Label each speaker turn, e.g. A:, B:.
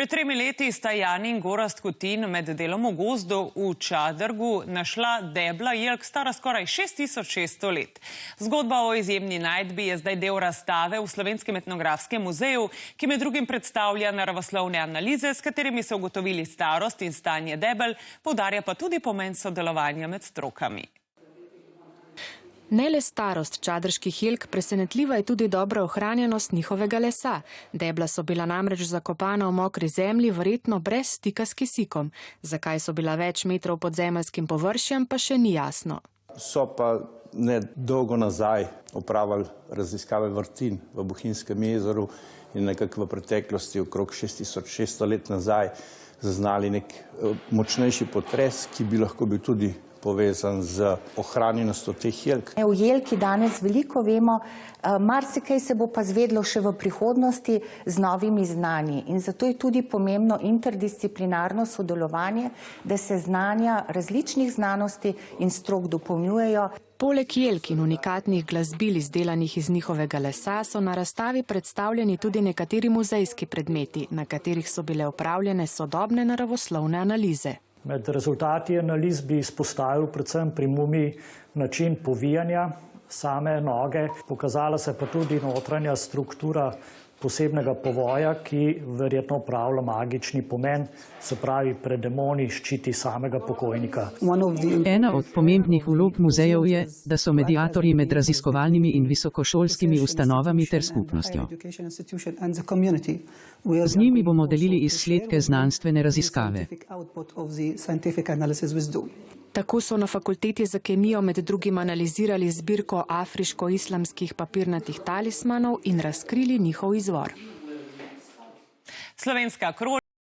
A: Pred 3 leti sta Jani in Gorazd Kutin med delom v gozdu v Čadrgu našla debla jelk stara skoraj 6600 let. Zgodba o izjemni najdbi je zdaj del razstave v Slovenskem etnografskem muzeju, ki med drugim predstavlja naravoslovne analize, s katerimi so ugotovili starost in stanje debel, poudarja pa tudi pomen sodelovanja med strokami.
B: Ne le starost čadrških jelk, presenetljiva je tudi dobra ohranjenost njihovega lesa. Debla so bila namreč zakopana v mokri zemlji, verjetno brez stika s kisikom. Zakaj so bila več metrov pod zemeljskim površjem, pa še ni jasno.
C: So pa nedolgo nazaj opravili raziskave vrtin v Bohinjskem jezeru in nekako v preteklosti, okrog 6600 let nazaj, zaznali nek močnejši potres, ki bi lahko bil tudi povezan z ohranjenostjo teh jelk.
D: O jelki danes veliko vemo, marsikaj se bo pa zvedlo še v prihodnosti z novimi znanji. In zato je tudi pomembno interdisciplinarno sodelovanje, da se znanja različnih znanosti in strok dopolnjujejo.
B: Poleg jelk in unikatnih glasbil izdelanih iz njihovega lesa so na razstavi predstavljeni tudi nekateri muzejski predmeti, na katerih so bile opravljene sodobne naravoslovne analize.
E: Med rezultati analiz bi izpostavil predvsem pri mumiji način povijanja same noge. Pokazala se pa tudi notranja struktura posebnega povoja, ki verjetno opravlja magični pomen, se pravi pred demoni ščiti samega pokojnika.
F: Ena od pomembnih vlog muzejev je, da so mediatorji med raziskovalnimi in visokošolskimi ustanovami ter skupnostjo. Z njimi bomo delili izsledke znanstvene raziskave.
B: Tako so na fakulteti za kemijo med drugim analizirali zbirko afriško-islamskih papirnatih talismanov in razkrili njihov izvor.
A: Slovenska kronika.